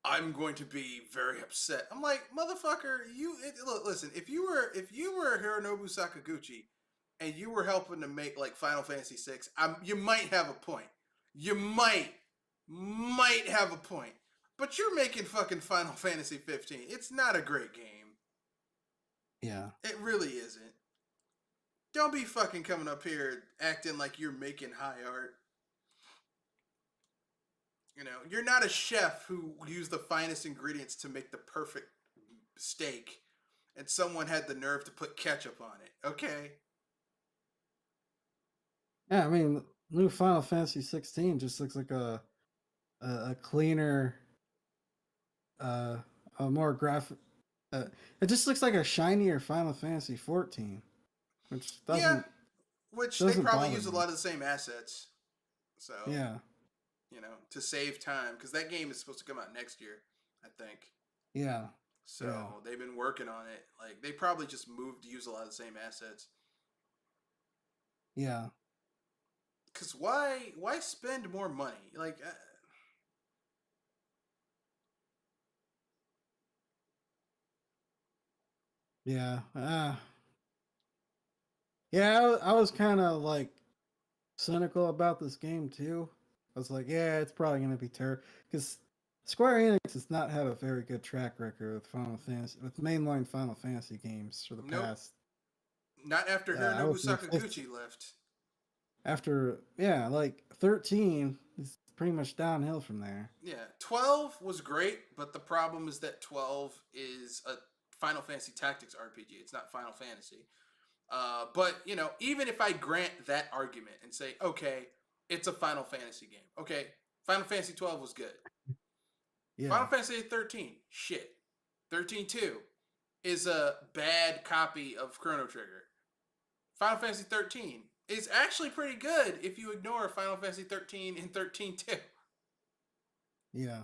I'm going to be very upset. I'm like, motherfucker, look, listen, if you were Hironobu Sakaguchi and you were helping to make like Final Fantasy VI, you might have a point. You might have a point. But you're making fucking Final Fantasy 15. It's not a great game. Yeah. It really isn't. Don't be fucking coming up here acting like you're making high art. You know, you're not a chef who used the finest ingredients to make the perfect steak, and someone had the nerve to put ketchup on it. Okay. Yeah, I mean, new Final Fantasy 16 just looks like a cleaner, uh, a more graphic. It just looks like a shinier Final Fantasy 14, which Yeah, doesn't which they doesn't probably bother use a me. lot of the same assets. So, Yeah, to save time, because that game is supposed to come out next year, I think. yeah, So yeah, they've been working on it. Like they probably just moved to use a lot of the same assets. yeah, Cause why spend more money? Like yeah. Yeah, I was kind of like cynical about this game too. I was like, yeah, it's probably gonna be terrible because Square Enix does not have a very good track record with mainline Final Fantasy games for the nope, past. not after I Hironobu would say 15. Sakaguchi left. After like 13, it's pretty much downhill from there. Yeah, 12 was great, but the problem is that 12 is a Final Fantasy Tactics RPG. It's not Final Fantasy. But even if I grant that argument and say, okay, it's a Final Fantasy game. Okay, Final Fantasy 12 was good. Final Yeah, Fantasy 13, shit. 13-2 is a bad copy of Chrono Trigger. Final Fantasy 13 is actually pretty good if you ignore Final Fantasy 13 and 13-2. yeah.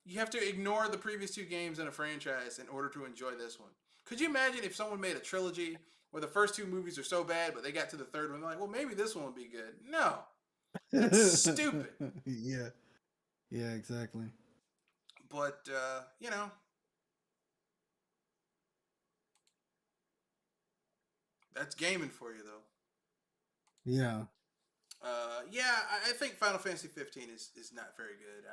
You have to ignore the previous two games in a franchise in order to enjoy this one. Could you imagine if someone made a trilogy where the first two movies are so bad, but they got to the third one, they're like, well, maybe this one will be good? No, that's stupid. Yeah, yeah, exactly. But that's gaming for you, though. Yeah, Yeah, I think Final Fantasy 15 is not very good.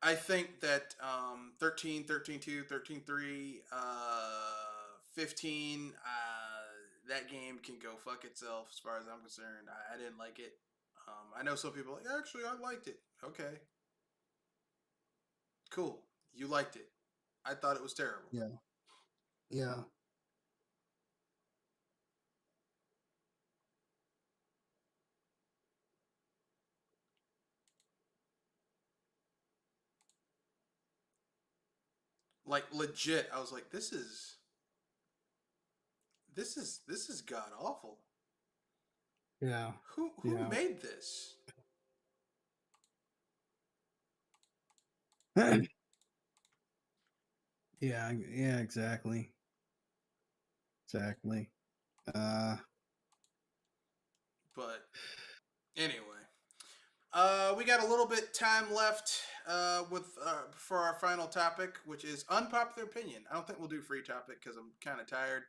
I think that 13, 13.2, 13.3, 15, that game can go fuck itself as far as I'm concerned. I didn't like it. I know some people are like, actually, I liked it. Okay, cool. You liked it. I thought it was terrible. yeah, yeah, Like legit, I was like, this is god awful. yeah, Who yeah. made this? Yeah, yeah, exactly. Exactly. Uh But anyway, we got a little bit time left with for our final topic, which is unpopular opinion. I don't think we'll do free topic because I'm kind of tired.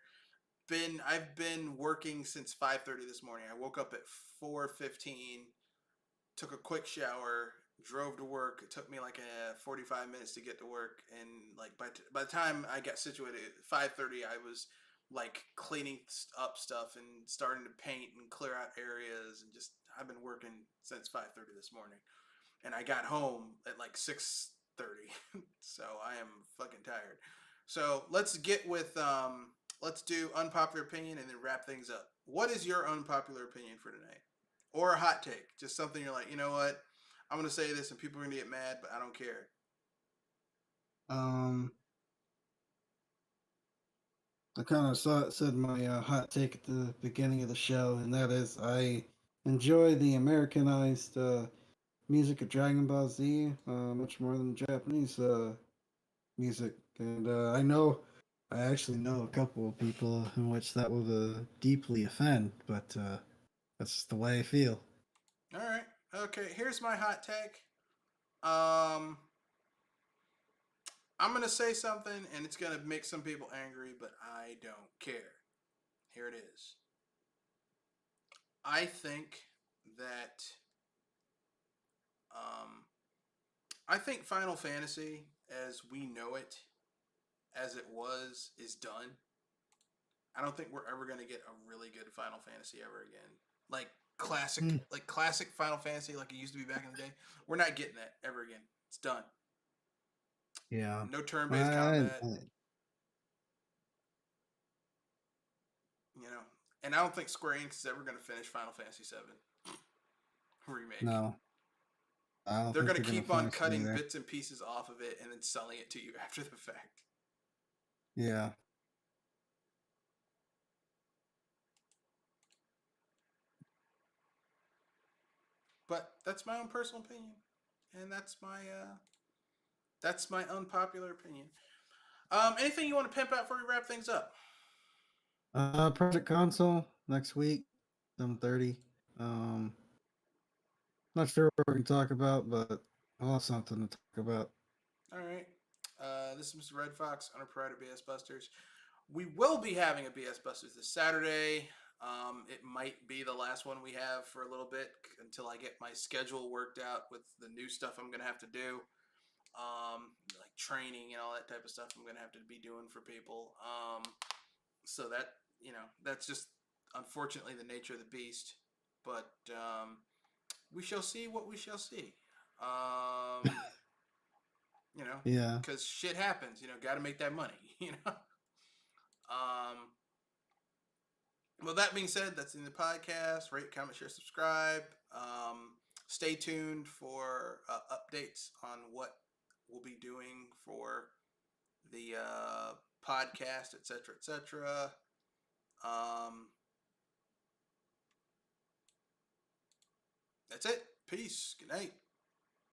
I've been working since 5:30 this morning. I woke up at 4:15, took a quick shower, drove to work. It took me like 45 minutes to get to work, and like by the time I got situated at 5:30, I was like cleaning up stuff and starting to paint and clear out areas, and just I've been working since 5:30 this morning, and I got home at like 6:30, so I am fucking tired. So let's get with let's do unpopular opinion and then wrap things up. What is your unpopular opinion for tonight? Or a hot take, just something you're like, you know what? I'm gonna say this and people are gonna get mad, but I don't care. um I kind of said my hot take at the beginning of the show, and that is I enjoy the Americanized music of Dragon Ball Z much more than Japanese music. And I actually know a couple of people in which that would deeply offend, but that's just the way I feel. All right, okay. Here's my hot take. Um, I'm gonna say something, and it's gonna make some people angry, but I don't care. Here it is. I think that um, I think Final Fantasy, as we know it, as it was, is done. I don't think we're ever gonna get a really good Final Fantasy ever again. Like Mm, classic Final Fantasy, like it used to be back in the day. We're not getting that ever again. It's done. yeah. No turn-based I, combat. You know, and I don't think Square Enix is ever gonna finish Final Fantasy VII remake. no, I don't They're think gonna they're gonna keep on finish it cutting either. bits and pieces off of it and then selling it to you after the fact. Yeah. But that's my own personal opinion, and that's my unpopular opinion. Anything you want to pimp out before we wrap things up? Project Console next week, 7:30. Um, not sure what we're gonna talk about, but I'll have something to talk about. All right. This is Mr. Red Fox, Unproprietary BS Busters. We will be having a BS Busters this Saturday. It might be the last one we have for a little bit until I get my schedule worked out with the new stuff I'm gonna have to do, like training and all that type of stuff I'm gonna have to be doing for people. So that that's just unfortunately the nature of the beast. But we shall see what we shall see. Um, Yeah. because shit happens. Got to make that money. Um, well, that being said, that's in the podcast. Rate, comment, share, subscribe. Stay tuned for updates on what we'll be doing for the podcast, etc., etc. That's it. Peace. Good night.